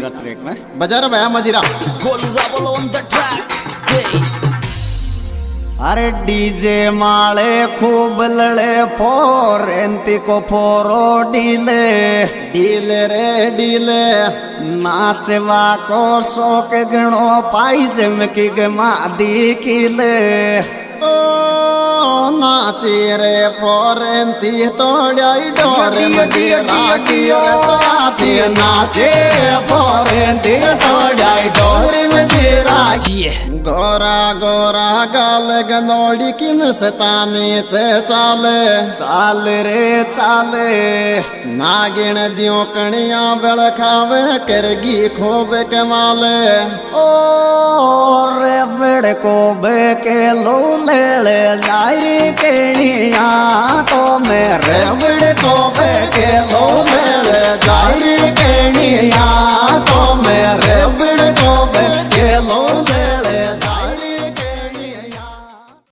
मजीरा ट्रैक में बजा रहा भैया मजीरा। अरे डीजे माले खूब लड़े फोर एंती को फोरो डीले डीले रे डीले नाचवा को शौक गणो पाई जमकी गमा दी किले ओ नाची रे फोरेंती तोड़ाई डोरे मजीरा की नाचे नाचे फोरेंती तोड़ाई डोरे मजीरा गोरा गोरा गाल गनोड़ी की मस्तानी से चाले चाल रे चाले नागिन ज्यों कणिया बेलखावे करगी खूब कमाले ओ रे बड़ को बेके लो ले जाई केणिया तो मेरे बड़ को बेके लो ले जाई केणिया तो